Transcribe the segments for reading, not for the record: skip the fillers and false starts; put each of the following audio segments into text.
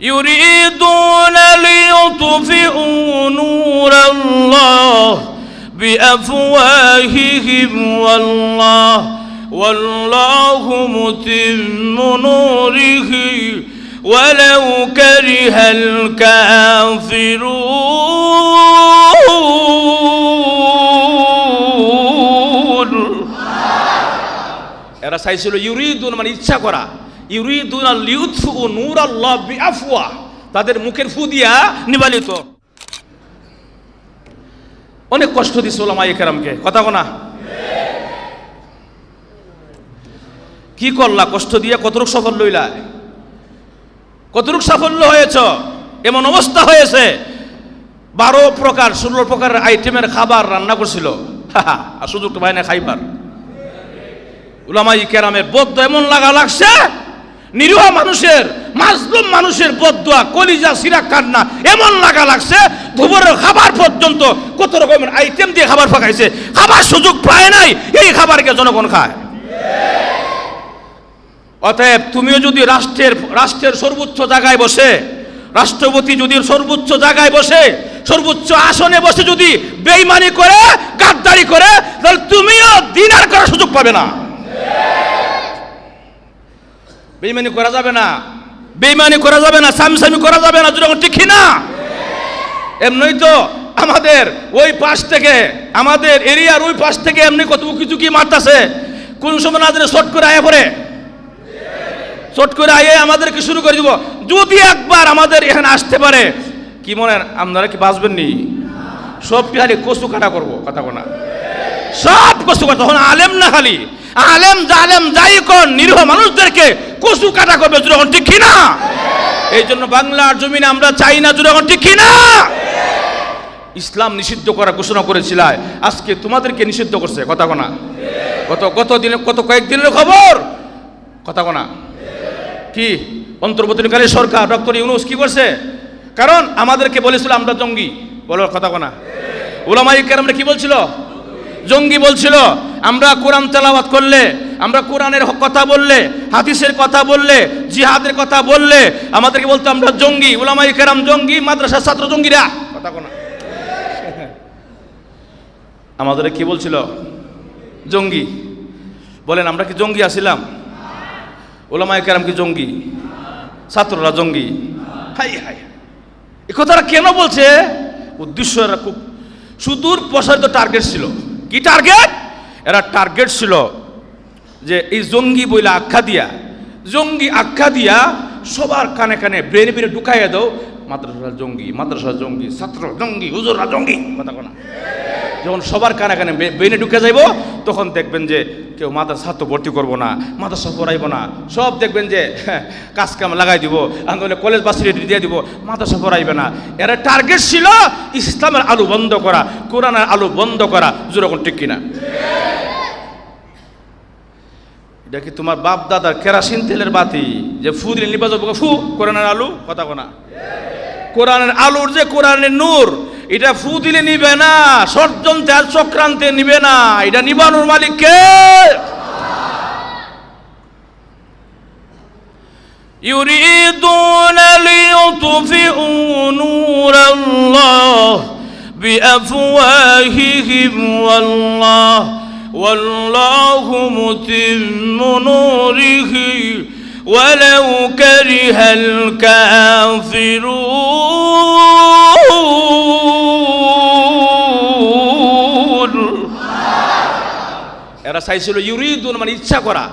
يريدون ليطفئوا نور الله بأفواههم والله متم نوره ولو كره الكافرون এরা চাইছিল ইউরিদুন মানে ইচ্ছা করা, ইউরিদুনা লিউতফিউ নূরাল্লাহ বিআফওয়া, তাদের মুখের ফু দিয়া নিবালিত। অনেক কষ্ট দিছে উলামায়ে কেরামকে, কথা কোনা কি করলা কষ্ট দিয়া, কতটুক সাফল্য হইলা, কতটুক সাফল্য হয়েছ। এমন অবস্থা হয়েছে 12 প্রকার 16 প্রকার আইটেমের খাবার রান্না করছিল, আর সুযোগ তো পায় না খাইবার। উলামায়ে কেরামের বদদোয়া এমন লাগছে, নিরীহ মানুষের, মাজলুম মানুষের বদদোয়া, কলিজা সিরা কান্না এমন লাগছে, দুপুরের খাবার পর্যন্ত কত রকমের আইটেম দিয়ে খাবার পাকাইছে, খাবার সুযোগ পায় নাই, এই খাবারকে জনগণ খায়। অতএব তুমিও যদি রাষ্ট্রের সর্বোচ্চ জায়গায় বসে, রাষ্ট্রপতি যদি সর্বোচ্চ জায়গায় বসে, সর্বোচ্চ আসনে বসে যদি বেঈমানি করে, গাদ্দারি করে, তাহলে তুমিও দিনার করার সুযোগ পাবে না। বেঈমানি করা যাবে না, বেঈমানি করা যাবে না, সামসামি করা যাবে না, যখন ঠিক না। এমনই তো আমাদের ওই পাশ থেকে, আমাদের এরিয়ার ওই পাশ থেকে এমনি কত কিছু কি মারতাছে, কোন সময় না জানে শর্ট করে আয়া পড়ে, শর্ট করে আয়ে আমাদেরকে শুরু করে দিব। যদি একবার আমাদের এখানে আসতে পারে, কি মনে আপনারা কি বাঁচবেন নি? সব খালি কচু কাটা করবো, কথা কোনা সব কচু কাটা। তখন আলেম না, খালি আলেম জালেম যাই কোন নিরীহ মানুষদেরকে কচু কাটা করবে, যখন ঠিক না। এই জন্য বাংলার জমিনে আমরা চাই না, যখন ঠিক না। ইসলাম নিষিদ্ধ করা ঘোষণা করেছিল, আজকে তোমাদেরকে নিষিদ্ধ করছে, কথা কোনা কত দিনে, কয়েকদিনের খবর, কথা কোনা কি অন্তর্বর্তীকালীন সরকার ডক্টর ইউনূস কি করছে? কারণ আমাদেরকে বলেছিল আমরা জঙ্গি, বলো কথা কোনা। উলামায়ে কেরামরা কি বলছিল? জঙ্গি বলছিল। আমরা কোরআন তেলাওয়াত করলে, আমরা কোরআনের কথা বললে, হাদিসের কথা বললে, জিহাদের কথা বললে আমাদেরকে বলতো আমরা জঙ্গি। উলামায়ে কেরাম জঙ্গি, মাদ্রাসার ছাত্র জঙ্গিরা, কথা কোনা। আমাদের কি বলছিল? জঙ্গি। বলেন আমরা কি জঙ্গি আছিলাম? উলামায়ে কেরাম কি জঙ্গি? ছাত্ররা জঙ্গি? হাই হাই, এই কথাটা কেন বলছে? উদ্দেশ্য এরা খুব সুদূর প্রসারিত টার্গেট ছিল। কি টার্গেট? এরা টার্গেট ছিল যে এই জঙ্গি বইলা আখ্যা দিয়া, জঙ্গি আখ্যা দিয়া সবার কানে কানে ব্রেনে ব্রেনে ঢুকাইয়া দাও, মাদ্রাসা জঙ্গি, মাদ্রাসা জঙ্গি, ছাত্র জঙ্গি, হুজুররা জঙ্গি, কথা কোনা। যখন সবার কানে কানে ব্রেনে ঢুকে যাইব, তখন দেখবেন যে কেউ মাদ্রাসা ছাত্র ভর্তি করবো না, মাদ্রাসা পড়াইব না, সব দেখবেন যে কাজ কাম লাগাই দিব, আন্দোলনে কলেজ ভার্সিটি দিয়ে দিব, মাদ্রাসা পড়াইবে না। এরা টার্গেট ছিল ইসলামের আলো বন্ধ করা, কোরআনের আলো বন্ধ করা, যেরকম ঠিক কিনা। এটা কি তোমার বাপ দাদার কেরাসিন তেলের বাতি যে ফু দিলে নিবা যাবো, ফু কোরআনের আলু, কথা কোনা কোরআনের আলুর যে কোরআনের নূর, এটা ফু দিলে নিবে না, ষড়যন্ত্রে আর চক্রান্তে নিবে না, এটা নিবানোর মালিক কে? ইউরিদুনা লিউতফিউ নূরাল্লাহ বিআফওয়াহিহিম ওয়াল্লাহু মুতিম্মু নূরিহি ওয়ালাউ কারিহাল কাফিরুন। এরা চাইছিল ইউরিদুন মানে ইচ্ছা করা,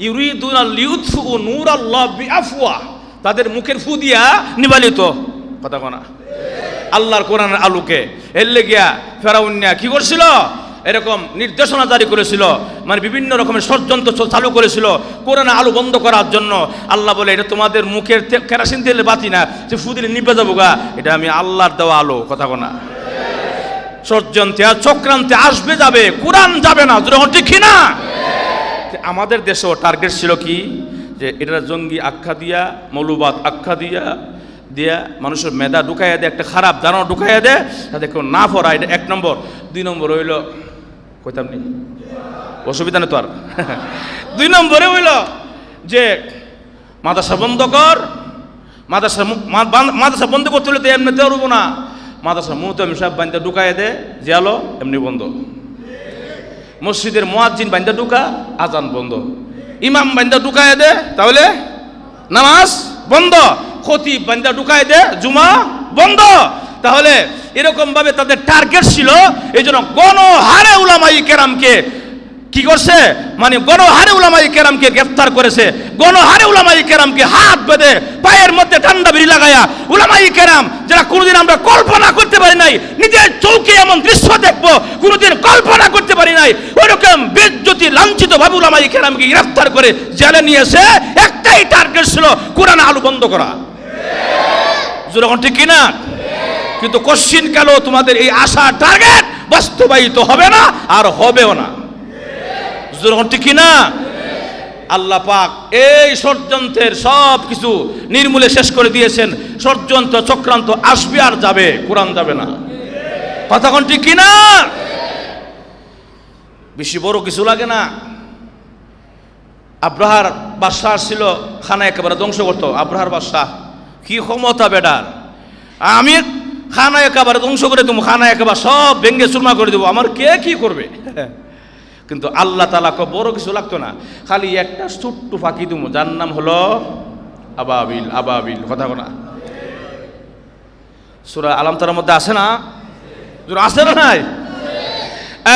ইউরিদুনা লিউতফিউ নূরাল্লাহ বিআফওয়া, তাদের মুখের ফু দিয়া নিবালিত, কথা কোনা আল্লাহর কোরআনের আলোকে। এর লেগিয়া ফেরাউন্না কি করছিল? এরকম নির্দেশনা জারি করেছিল, মানে বিভিন্ন রকমের ষড়যন্ত্র চালু করেছিল কোরআনের আলো বন্ধ করার জন্য। আল্লাহ বলে এটা তোমাদের মুখের কেরাসিন তেলের বাতি না যে ফু দিলে নিভে যাবো গা, এটা আমি আল্লাহর দেওয়া আলো, কথা কোনা। ষড়যন্ত্রে আর চক্রান্তে আসবে যাবে, কোরআন যাবে না, যখন ঠিক না। আমাদের দেশেও টার্গেট ছিল কি? যে এটা জঙ্গি আখ্যা দিয়া, মৌলবাদ আখ্যা দিয়া মানুষের মেধা ঢুকাইয়া দেয়, একটা খারাপ ধারণা ঢুকাইয়া দেয়, তাতে কেউ না পড়া, এটা 1 নম্বর। 2 নম্বর হইল, কইতাম নি অসুবিধা নেই তো আর 2 নম্বরে হইল যে মাদ্রাসা বন্ধ কর, মাদ্রাসা বন্ধ করতে হলে তো এমনিতে পারব না, মাদ্রাসা মুহতমিম সাহেব বান্ধা ঢুকায় দে জিয়ালো এমনি বন্ধ, মসজিদের মুয়াজ্জিন বান্ধা ঢুকা আজান বন্ধ, ইমাম বান্ধা ঢুকায় দে তাহলে নামাজ বন্ধ, খতিব বান্ধা ঢুকায় দে জুমা বন্ধ। তাহলে এরকম ভাবে তাদের টার্গেট ছিল, এই জন্য গণহারে উলামায়ে কেরামকে কি করছে, মানে গণহারে উলামায়ে কেরামকে গ্রেফতার করেছে, গণহারে উলামায়ে কেরামকে হাত বেঁধে পায়ের মধ্যে ঠান্ডা বিড়ি লাগায়া উলামায়ে কেরাম যারা কোনোদিন আমরা কল্পনা করতে পারি নাই, নিজের চোখে এমন দৃশ্য দেখবো কোনোদিন কল্পনা করতে পারি নাই, ওইরকম বেজ্জতি লাঞ্ছিত ভাবে উলামায়ে কেরামকে গ্রেফতার করে জেলে নিয়ে এসে একটাই টার্গেট ছিল কোরআন আলো বন্ধ করা। যখন ঠিক কিনা? কিন্তু কোশ্চিন কালো তোমাদের এই আশা টার্গেট বাস্তবায়িত হবে না আর হবেও না। যখন ঠিক কিনা? আল্লাহ পাক এই ষড়যন্ত্রের সব কিছু নির্মূলে শেষ করে দিয়েছেন। ষড়যন্ত্র চক্রান্ত আসবে আর যাবে, কোরআন যাবে না। কথা কোন ঠিক কিনা? বেশি বড় কিছু লাগে না। আব্রাহার বাদশাহ ছিল, খানা একেবারে ধ্বংস করতো। আব্রাহার বাদশাহ কি ক্ষমতা বেটার, আমি খানা একেবারে ধ্বংস করে দেবো, খানা একেবারে সব ভেঙ্গে চুরমা করে দেবো, আমার কে কি করবে। কিন্তু আল্লাহ তাআলা বড় কিছু লাগতো না, খালি একটা ছোট্ট ফাঁকি দেবো, যার নাম হলো আবাবিল। আবাবিল কথা না, সূরা আলাম তার মধ্যে আছে না? আছে না নাই?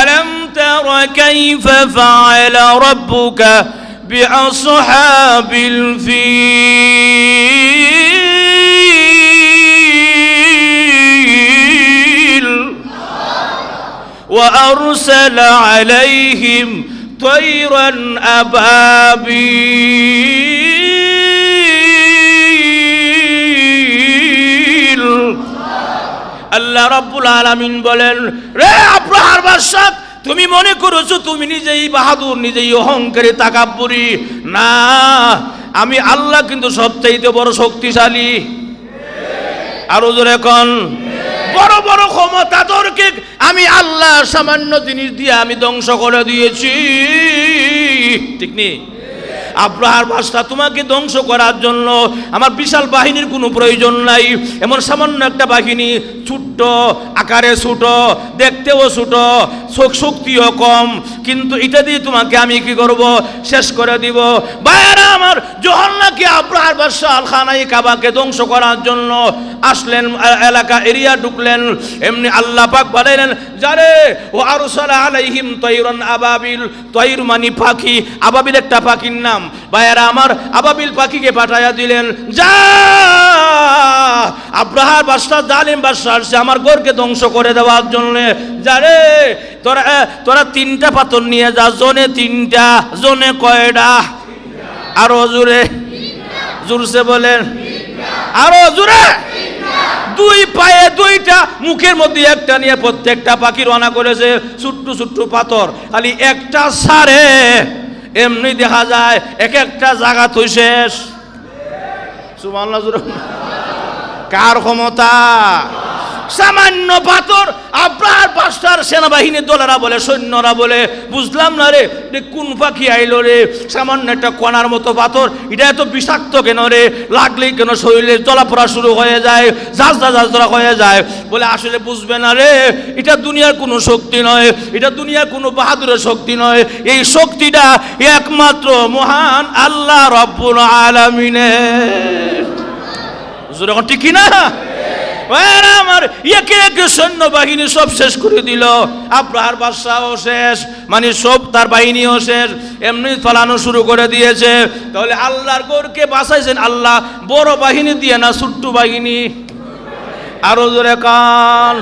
আলাম তারা কাইফা ফাআলা রাব্বুকা বিআসহাবিল ফিল وأرسل عليهم طيرا أبابيل। আল্লাহ রাব্বুল আলামিন বলেন, রে আব্রাহার বাদশা, তুমি মনে করেছো তুমি নিজেই বাহাদুর, নিজেই অহংকারী তাকাব্বুরি, না, আমি আল্লাহ কিন্তু সবচাইতে বড় শক্তিশালী। আরো জোরে কোন, বড় বড় ক্ষমতাধরকে আমি আল্লাহ সামান্য জিনিস দিয়ে আমি ধ্বংস করে দিয়েছি, ঠিক নেই? আব্রাহার বাদশা, তোমাকে ধ্বংস করার জন্য আমার বিশাল বাহিনীর কোনো প্রয়োজন নাই। এমন সামান্য একটা বাহিনী, ছোট্ট আকারে ছোট, দেখতেও ছোট, শক্তিও কম, কিন্তু এটা দিয়ে তোমাকে আমি কি করব, শেষ করে দিব। ভাইয়েরা আমার, যখন নাকি আব্রাহার বাদশা আল খানায়ে কাবাকে ধ্বংস করার জন্য আসলেন, এলাকা এরিয়া ঢুকলেন, এমনি আল্লাহ পাক বলেন, যারে ও আরসালা আলাইহিম তায়রান আবাবিল। তায়র মানে পাখি, আবাবিল একটা পাখির নাম। ভাইয়েরা আমার, আবাবিল পাখিকে পাঠাইয়া দিলেন, যা আব্রাহার বাদশা জালিম বাদশা আসছে আমার ঘরকে ধ্বংস করে দেওয়ার জন্য, যারে তোরা 3টা পাথর নিয়ে যা, জনে 3টা, জনে কয়টা? আরো জোরে, জোরসে বলেন, আরো জোরে। 2 পায়ে 2টা, মুখের মধ্যে একটা নিয়ে প্রত্যেকটা পাখি রওনা করেছে। ছোট্ট ছোট্ট পাথর, খালি একটা সারে এমনি দেখা যায় এক একটা জায়গা তুই শেষ। সুবহানাল্লাহ। কার ক্ষমতা? সামান্য পাথর। আব্রাহার বাদশার সেনাবাহিনীর দলেরা বলে, সৈন্যরা বলে, বুঝলাম না রে, কোন পাখি আইলো রে, সামান্য একটা কণার মতো পাথর, এটা এত বিষাক্ত কেন রে, লাগলেই কেন শরীরে জ্বলাপোড়া শুরু হয়ে যায়, ঝাঁঝরা হয়ে যায়। বলে আসলে বুঝবে না রে, এটা দুনিয়ার কোনো শক্তি নয়, এটা দুনিয়ার কোনো বাহাদুরের শক্তি নয়, এই শক্তিটা একমাত্র মহান আল্লাহ রাব্বুল আলামিনের। যখন ঠিক না? আমার একে একে সৈন্য বাহিনী সব শেষ করে দিল। আব্রাহার বাদশাও শেষ, মানে সব তার বাহিনীও শেষ, এমনি ফলানো শুরু করে দিয়েছে। তাহলে আল্লাহর ঘরকে বাঁচাইছেন আল্লাহ বড় বাহিনী দিয়ে না, ছোট্ট বাহিনী। আরো জোরে কান।